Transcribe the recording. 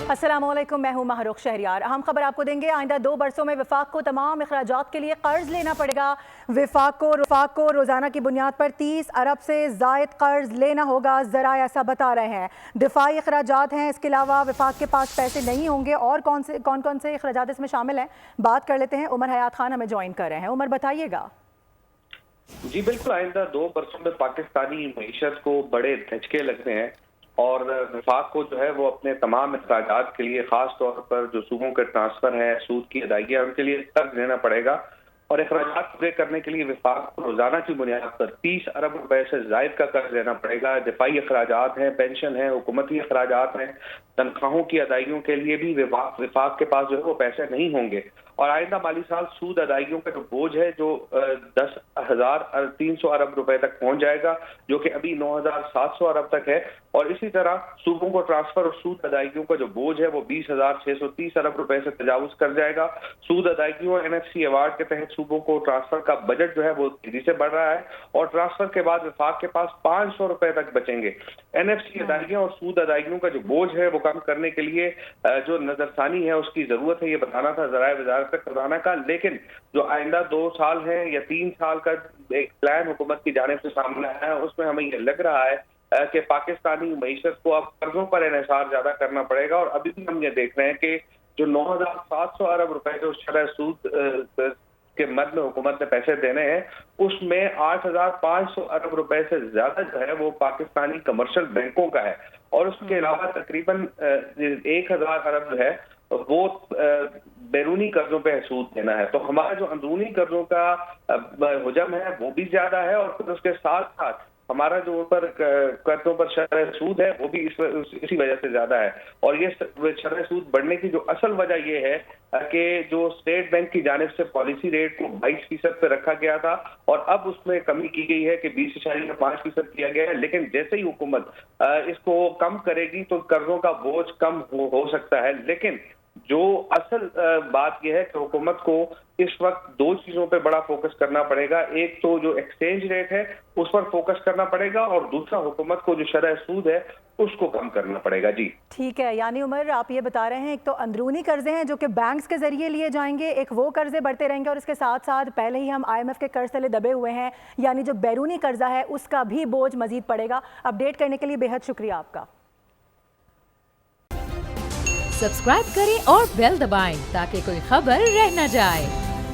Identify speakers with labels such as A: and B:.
A: अस्सलामुअलैकुम, मैं हूं महरुख शहरियार। अहम खबर आपको देंगे। आइंदा 2 बरसों में वफाक को तमाम अखराजात के लिए कर्ज लेना पड़ेगा। वफाक को रोजाना की बुनियाद पर 30 अरब से जायद कर्ज लेना होगा, जरा ऐसा बता रहे हैं। दिफाई अखराजात हैं, इसके अलावा वफाक के पास पैसे नहीं होंगे। और कौन कौन से अखराजात इसमें शामिल हैं, बात कर लेते हैं। उमर हयात खान हमें ज्वाइन कर रहे हैं। उमर, बताइएगा।
B: जी बिल्कुल, आइंदा 2 बरसों में पाकिस्तानी मईशत को बड़े धचके लगते हैं और वफाक को जो है वो अपने तमाम अखराजात के लिए, खास तौर पर जो सूबों के ट्रांसफर है, सूद की अदायगियाँ, उनके लिए कर्ज लेना पड़ेगा। और अखराजात पूरे करने के लिए वफाक को रोजाना की बुनियाद पर 30 अरब रुपए से जायद का कर्ज लेना पड़ेगा। दिफाई अखराजात हैं, पेंशन है, हुकूमती अखराजात हैं, तनख्वाहों की अदायगियों के लिए भी वफाक के पास जो है वो पैसे नहीं होंगे। और आइंदा माली साल सूद अदायगियों का जो बोझ है जो 10,300 अरब रुपए तक पहुंच जाएगा, जो कि अभी 9,700 अरब तक है। और इसी तरह सूबों को ट्रांसफर और सूद अदायगियों का जो बोझ है वो 20,630 अरब रुपए से तजावुज कर जाएगा। सूद अदायगियों NFC अवार्ड के तहत सूबों को ट्रांसफर का बजट जो है वो तेजी से बढ़ रहा है और ट्रांसफर के बाद वफाक के पास 500 रुपए तक बचेंगे। NFC अदायगियों और सूद अदायगियों का जो बोझ है वो कम करने के लिए जो नजरसानी है उसकी जरूरत है, ये बताना था ज़राए वज़ारत खजाना का। लेकिन जो आइंदा 2 साल है या 3 साल का एक प्लान हुकूमत की जानिब से सामने आया है, उसमें हमें ये लग रहा है कि पाकिस्तानी मईशत को अब कर्जों पर इन्हिसार ज्यादा करना पड़ेगा। और अभी भी हम ये देख रहे हैं कि जो 9,700 अरब रुपए जो शरह सूद के मद में हुकूमत ने पैसे देने हैं, उसमें 8,500 अरब रुपए से ज्यादा जो है वो पाकिस्तानी कमर्शियल बैंकों का है। और उसके अलावा तकरीबन 1,000 अरब जो है वो बैरूनी कर्जों पे सूद देना है। तो हमारा जो अंदरूनी कर्जों का हुजम है वो भी ज्यादा है और फिर उसके साथ साथ हमारा जो ऊपर कर्जों पर शरह सूद है वो भी इसी वजह से ज्यादा है। और ये शरह सूद बढ़ने की जो असल वजह ये है कि जो स्टेट बैंक की जानिब से पॉलिसी रेट को 22% पे रखा गया था और अब उसमें कमी की गई है कि 20.5% किया गया है। लेकिन जैसे ही हुकूमत इसको कम करेगी तो कर्जों का बोझ कम हो सकता है। लेकिन जो असल बात यह है कि हुकूमत को इस वक्त 2 चीजों पे बड़ा फोकस करना पड़ेगा। एक तो जो एक्सचेंज रेट है उस पर फोकस करना पड़ेगा और दूसरा हुकूमत को जो शरह सूद है उसको कम करना पड़ेगा। जी
A: ठीक है, यानी उमर आप ये बता रहे हैं एक तो अंदरूनी कर्जे हैं जो कि बैंक्स के जरिए लिए जाएंगे, एक वो कर्जे बढ़ते रहेंगे और इसके साथ साथ पहले ही हम IMF के कर्ज तले दबे हुए हैं, यानी जो बैरूनी कर्जा है उसका भी बोझ मजीद पड़ेगा। अपडेट करने के लिए बेहद शुक्रिया आपका।
C: सब्सक्राइब करें और बेल दबाएं ताकि कोई खबर रह न जाए।